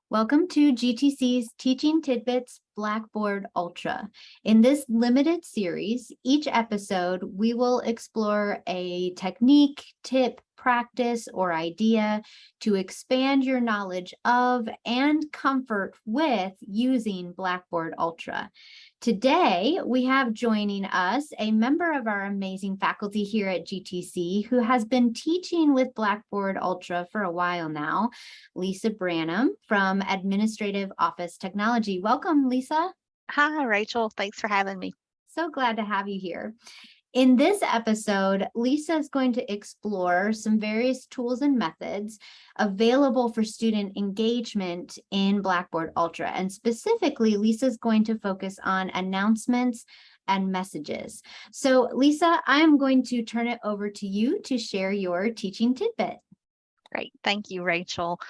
Welcome to GTC's Teaching Tidbits Blackboard Ultra. In this limited series, each episode, we will explore a technique, tip, practice, or idea to expand your knowledge of and comfort with using Blackboard Ultra. Today, we have joining us a member of our amazing faculty here at GTC who has been teaching with Blackboard Ultra for a while now, Lisa Branham from Administrative Office Technology. Welcome, Lisa. Hi, Rachel. Thanks for having me. So glad to have you here. In this episode, Lisa is going to explore some various tools and methods available for student engagement in Blackboard Ultra. And specifically, Lisa is going to focus on announcements and messages. So, Lisa, I'm going to turn it over to you to share your teaching tidbit. Great. Thank you, Rachel.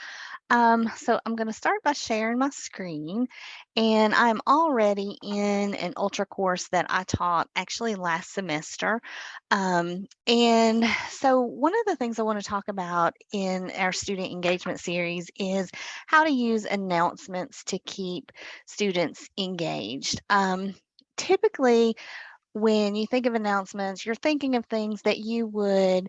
So I'm going to start by sharing my screen, and I'm already in an Ultra course that I taught actually last semester. And so one of the things I want to talk about in our student engagement series is how to use announcements to keep students engaged. Typically, when you think of announcements, you're thinking of things that you would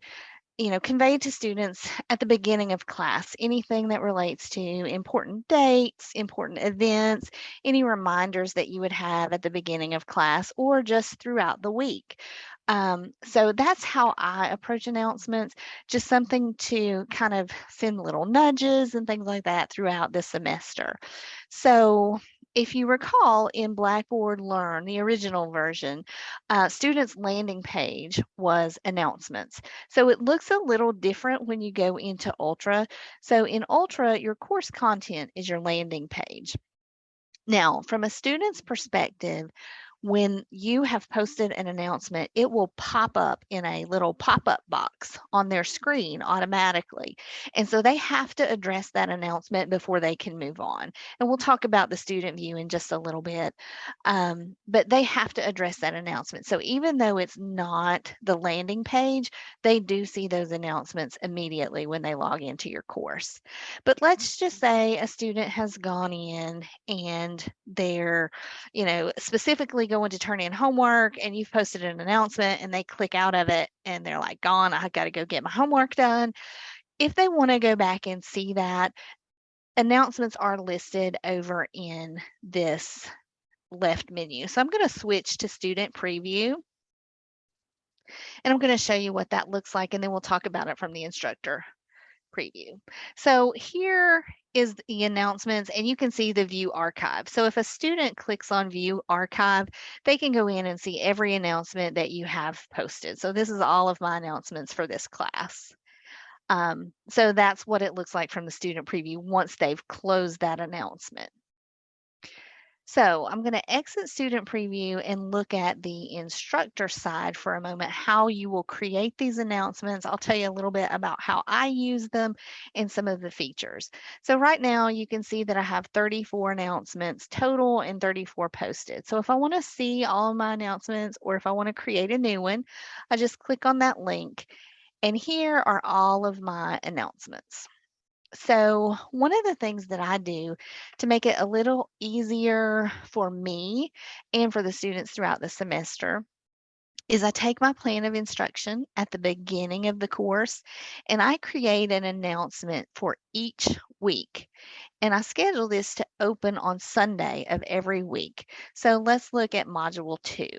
convey to students at the beginning of class, anything that relates to important dates, important events, any reminders that you would have at the beginning of class or just throughout the week. So that's how I approach announcements, just something to kind of send little nudges and things like that throughout the semester. So if you recall in Blackboard Learn, the original version, students' landing page was announcements. So it looks a little different when you go into Ultra. So in Ultra, your course content is your landing page. Now, from a student's perspective, when you have posted an announcement, it will pop up in a little pop-up box on their screen automatically. And so they have to address that announcement before they can move on. And we'll talk about the student view in just a little bit. But they have to address that announcement. So even though it's not the landing page, they do see those announcements immediately when they log into your course. But let's just say a student has gone in and they're, specifically going to turn in homework and you've posted an announcement and they click out of it and they're like, gone, I got to go get my homework done. If they want to go back and see that, announcements are listed over in this left menu. So I'm going to switch to student preview and I'm going to show you what that looks like, and then we'll talk about it from the instructor preview. So here is the announcements, and you can see the view archive. So if a student clicks on view archive, they can go in and see every announcement that you have posted. So this is all of my announcements for this class. So that's what it looks like from the student preview once they've closed that announcement. So I'm going to exit student preview and look at the instructor side for a moment, how you will create these announcements. I'll tell you a little bit about how I use them and some of the features. So right now you can see that I have 34 announcements total and 34 posted. So if I want to see all of my announcements or if I want to create a new one, I just click on that link and here are all of my announcements. So one of the things that I do to make it a little easier for me and for the students throughout the semester is I take my plan of instruction at the beginning of the course and I create an announcement for each week. And I schedule this to open on Sunday of every week. So let's look at Module 2.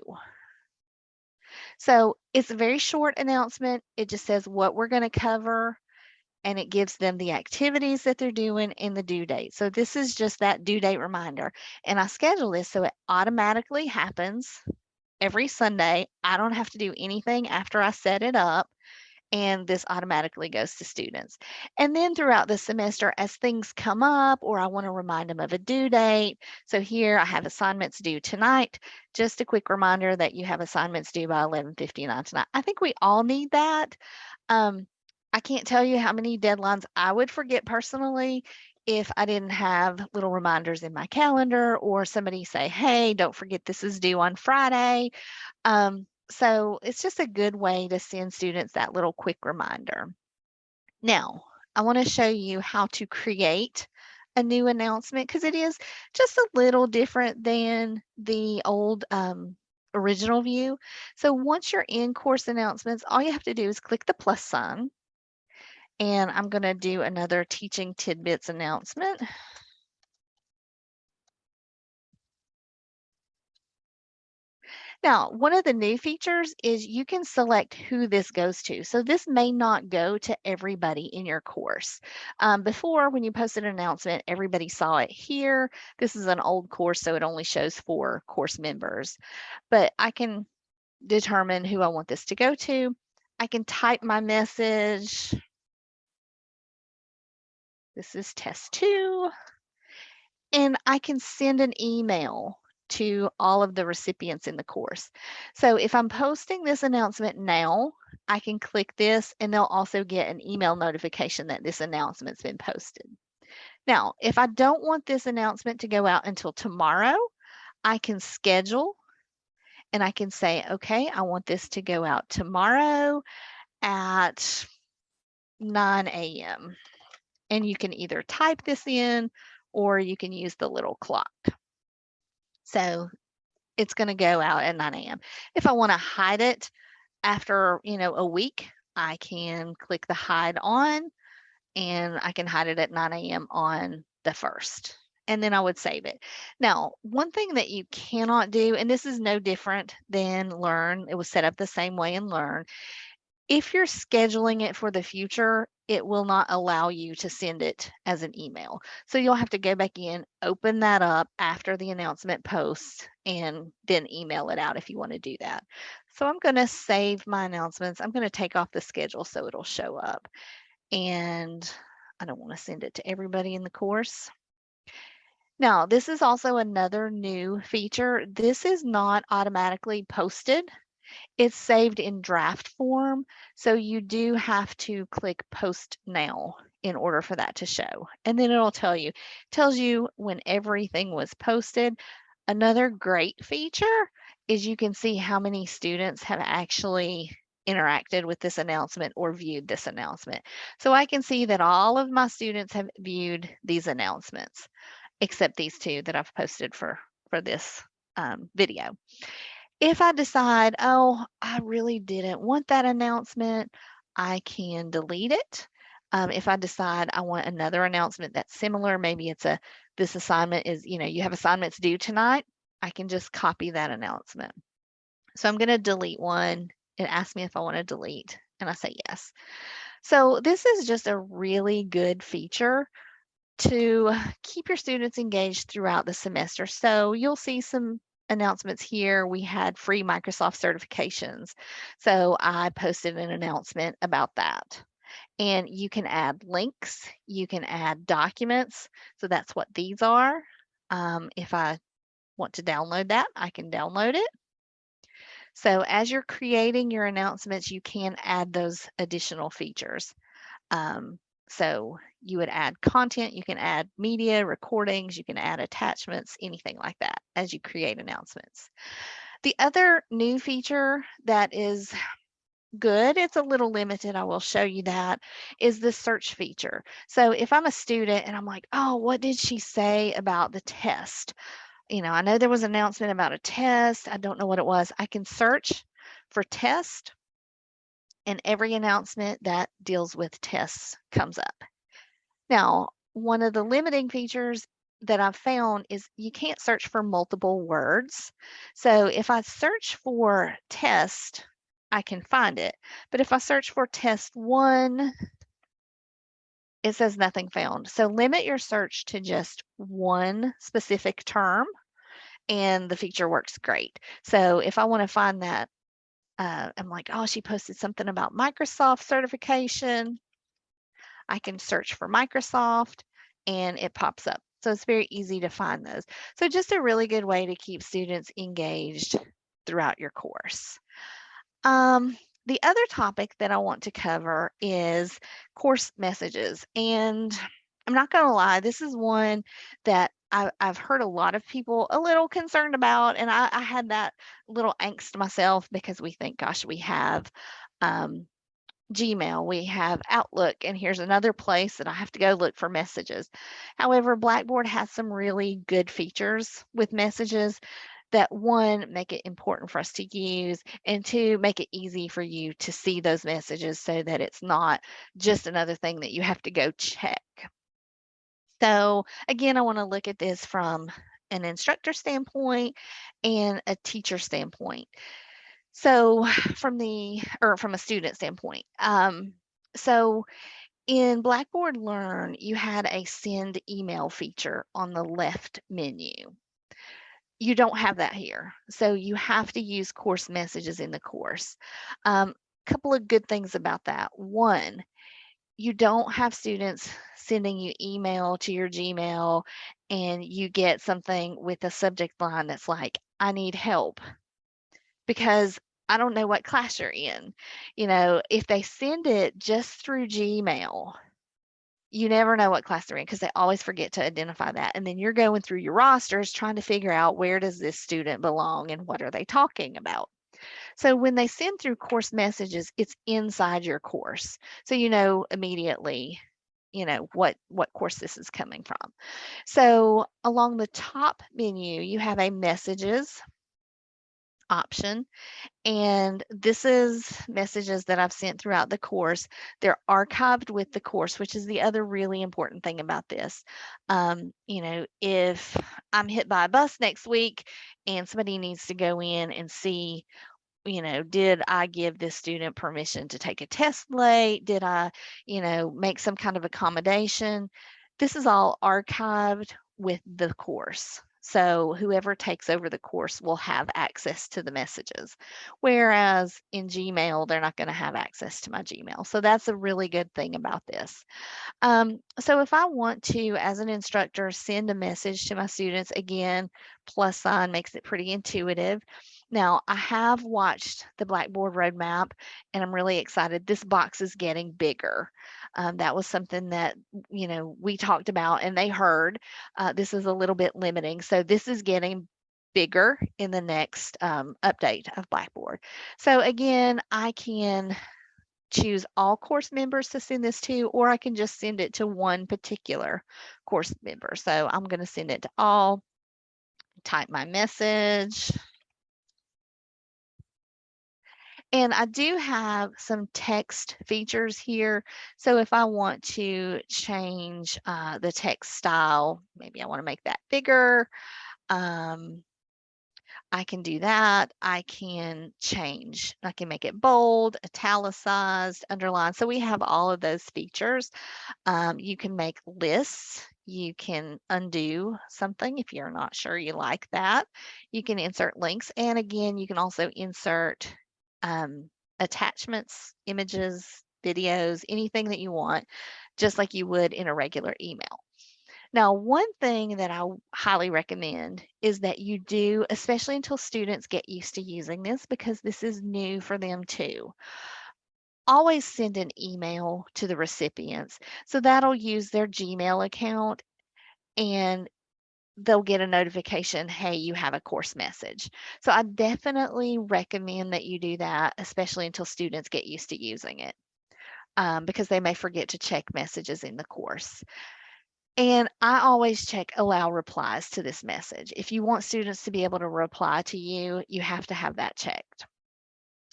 So it's a very short announcement. It just says what we're going to cover, and it gives them the activities that they're doing and the due date. So this is just that due date reminder. And I schedule this so it automatically happens every Sunday. I don't have to do anything after I set it up. And this automatically goes to students. And then throughout the semester, as things come up or I want to remind them of a due date. So here I have assignments due tonight. Just a quick reminder that you have assignments due by 11:59 tonight. I think we all need that. I can't tell you how many deadlines I would forget personally if I didn't have little reminders in my calendar or somebody say, hey, don't forget this is due on Friday. So it's just a good way to send students that little quick reminder. Now, I want to show you how to create a new announcement because it is just a little different than the old original view. So once you're in course announcements, all you have to do is click the plus sign. And I'm going to do another Teaching Tidbits announcement. Now, one of the new features is you can select who this goes to. So this may not go to everybody in your course. Before, when you posted an announcement, everybody saw it here. This is an old course, so it only shows 4 course members. But I can determine who I want this to go to. I can type my message. This is test 2. And I can send an email to all of the recipients in the course. So if I'm posting this announcement now, I can click this and they'll also get an email notification that this announcement's been posted. Now, if I don't want this announcement to go out until tomorrow, I can schedule and I can say, okay, I want this to go out tomorrow at 9 a.m. And you can either type this in or you can use the little clock. So it's going to go out at 9 a.m. If I want to hide it after, a week, I can click the hide on and I can hide it at 9 a.m. on the 1st. And then I would save it. Now, one thing that you cannot do, and this is no different than Learn, it was set up the same way in Learn. If you're scheduling it for the future, it will not allow you to send it as an email. So you'll have to go back in, open that up after the announcement posts, and then email it out if you want to do that. So I'm going to save my announcements. I'm going to take off the schedule so it'll show up. And I don't want to send it to everybody in the course. Now, this is also another new feature. This is not automatically posted. It's saved in draft form, so you do have to click post now in order for that to show. And then it'll tells you when everything was posted. Another great feature is you can see how many students have actually interacted with this announcement or viewed this announcement. So I can see that all of my students have viewed these announcements, except these 2 that I've posted for this video. If I decide, oh, I really didn't want that announcement, I can delete it. If I decide I want another announcement that's similar, maybe it's this assignment is, you have assignments due tonight, I can just copy that announcement. So I'm going to delete one. It asks me if I want to delete, and I say yes. So this is just a really good feature to keep your students engaged throughout the semester. So you'll see some announcements here. We had free Microsoft certifications. So I posted an announcement about that. And you can add links, you can add documents. So that's what these are. If I want to download that, I can download it. So as you're creating your announcements, you can add those additional features. So you would add content, you can add media, recordings, you can add attachments, anything like that as you create announcements. The other new feature that is good, it's a little limited, I will show you that, is the search feature. So if I'm a student and I'm like, oh, what did she say about the test? I know there was an announcement about a test. I don't know what it was. I can search for test and every announcement that deals with tests comes up. Now, one of the limiting features that I've found is you can't search for multiple words. So if I search for test, I can find it. But if I search for test 1, it says nothing found. So limit your search to just one specific term, and the feature works great. So if I want to find that, I'm like, oh, she posted something about Microsoft certification. I can search for Microsoft and it pops up. So it's very easy to find those. So just a really good way to keep students engaged throughout your course. The other topic that I want to cover is course messages. And I'm not going to lie, this is one that I've heard a lot of people a little concerned about. And I had that little angst myself because we think, gosh, we have Gmail, we have Outlook, and here's another place that I have to go look for messages. However, Blackboard has some really good features with messages that, one, make it important for us to use, and two, make it easy for you to see those messages so that it's not just another thing that you have to go check. So again, I want to look at this from an instructor standpoint and a teacher standpoint. So from a student standpoint. So in Blackboard Learn, you had a send email feature on the left menu. You don't have that here. So you have to use course messages in the course. Couple of good things about that. One, you don't have students sending you email to your Gmail and you get something with a subject line that's like, I need help, because I don't know what class you're in. If they send it just through Gmail, you never know what class they're in because they always forget to identify that. And then you're going through your rosters trying to figure out, where does this student belong and what are they talking about? So when they send through course messages, it's inside your course. So you know immediately, what course this is coming from. So along the top menu, you have a messages option. And this is messages that I've sent throughout the course. They're archived with the course, which is the other really important thing about this. If I'm hit by a bus next week and somebody needs to go in and see, did I give this student permission to take a test late? Did I, make some kind of accommodation? This is all archived with the course. So whoever takes over the course will have access to the messages. Whereas in Gmail, they're not going to have access to my Gmail. So that's a really good thing about this. So if I want to, as an instructor, send a message to my students, again, plus sign makes it pretty intuitive. Now, I have watched the Blackboard roadmap and I'm really excited. This box is getting bigger. That was something that, we talked about and they heard. This is a little bit limiting. So this is getting bigger in the next update of Blackboard. So again, I can choose all course members to send this to, or I can just send it to one particular course member. So I'm going to send it to all, type my message. And I do have some text features here. So if I want to change the text style, maybe I want to make that bigger. I can do that. I can make it bold, italicized, underlined. So we have all of those features. You can make lists. You can undo something if you're not sure you like that. You can insert links. And again, you can also insert attachments, images, videos, anything that you want, just like you would in a regular email. Now, one thing that I highly recommend is that you do, especially until students get used to using this, because this is new for them too, always send an email to the recipients. So that'll use their Gmail account and they'll get a notification, hey, you have a course message. So I definitely recommend that you do that, especially until students get used to using it, because they may forget to check messages in the course. And I always check allow replies to this message. If you want students to be able to reply to you, you have to have that checked.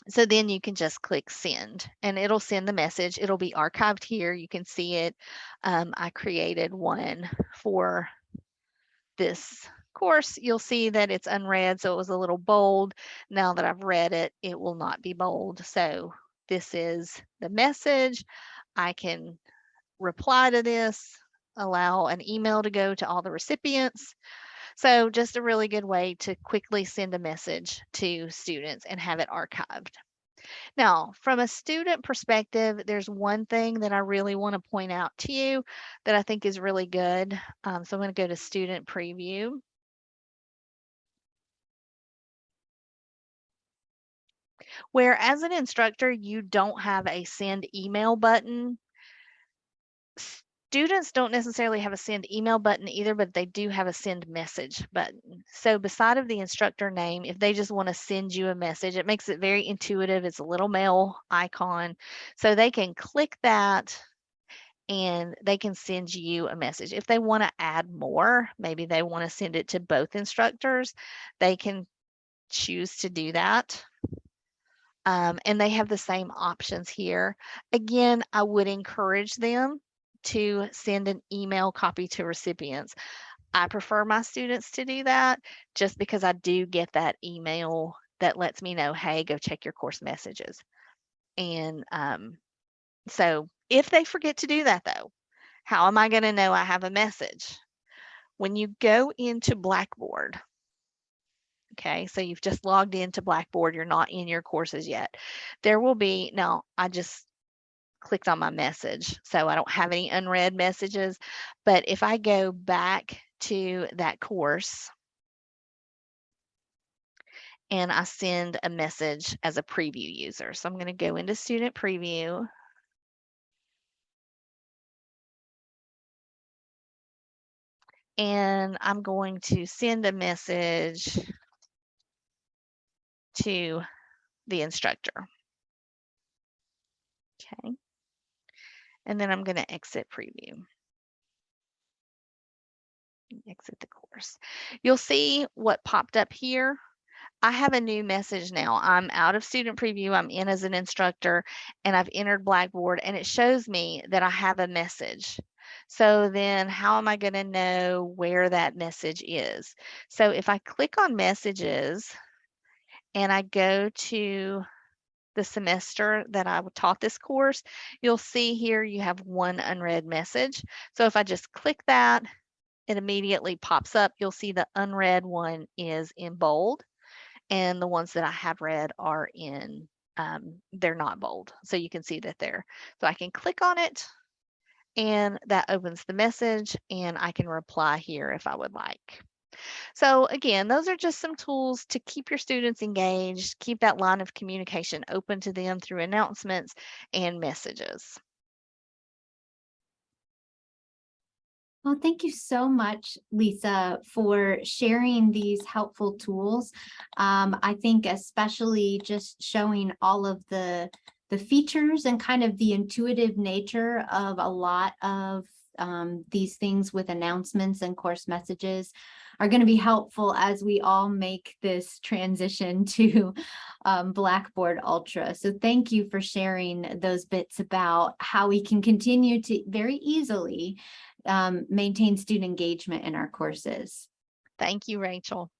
So then you can just click send and it'll send the message. It'll be archived here. You can see it. I created one for this course. You'll see that it's unread, so it was a little bold. Now that I've read it, it will not be bold. So this is the message. I can reply to this, allow an email to go to all the recipients. So just a really good way to quickly send a message to students and have it archived. Now, from a student perspective, there's one thing that I really want to point out to you that I think is really good. So I'm going to go to student preview. Where as an instructor, you don't have a send email button, Students don't necessarily have a send email button either, but they do have a send message button. So beside of the instructor name, if they just want to send you a message, it makes it very intuitive. It's a little mail icon. So they can click that and they can send you a message. If they want to add more, maybe they want to send it to both instructors, they can choose to do that. And they have the same options here. Again, I would encourage them to send an email copy to recipients. I prefer my students to do that just because I do get that email that lets me know, hey, go check your course messages. And so if they forget to do that though, how am I going to know I have a message? When you go into Blackboard, okay, so you've just logged into Blackboard, you're not in your courses yet. There will be, now I just clicked on my message, so I don't have any unread messages, but if I go back to that course and I send a message as a preview user. So I'm going to go into student preview. And I'm going to send a message to the instructor. Okay. And then I'm going to exit preview. Exit the course. You'll see what popped up here. I have a new message now. I'm out of student preview. I'm in as an instructor and I've entered Blackboard and it shows me that I have a message. So then how am I going to know where that message is? So if I click on messages and I go to the semester that I taught this course, you'll see here you have one unread message. So if I just click that, it immediately pops up. You'll see the unread one is in bold and the ones that I have read are in, they're not bold. So you can see that there. So I can click on it and that opens the message and I can reply here if I would like. So again, those are just some tools to keep your students engaged, keep that line of communication open to them through announcements and messages. Well, thank you so much, Lisa, for sharing these helpful tools. I think especially just showing all of the features and kind of the intuitive nature of a lot of these things with announcements and course messages are going to be helpful as we all make this transition to Blackboard Ultra. So thank you for sharing those bits about how we can continue to very easily maintain student engagement in our courses. Thank you, Rachel.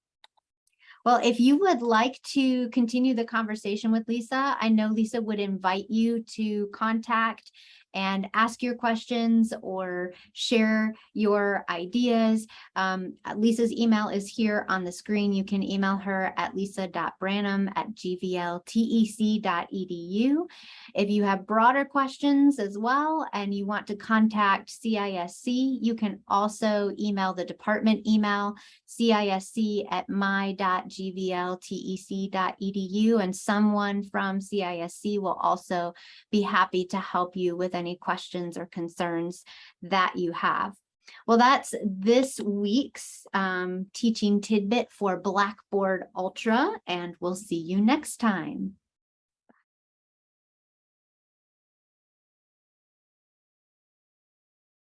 Well, if you would like to continue the conversation with Lisa, I know Lisa would invite you to contact and ask your questions or share your ideas. Lisa's email is here on the screen. You can email her at lisa.branham@gvltec.edu. If you have broader questions as well and you want to contact CISC, you can also email the department email, cisc@my.gvltec.edu, and someone from CISC will also be happy to help you with any questions or concerns that you have. Well, that's this week's teaching tidbit for Blackboard Ultra, and we'll see you next time.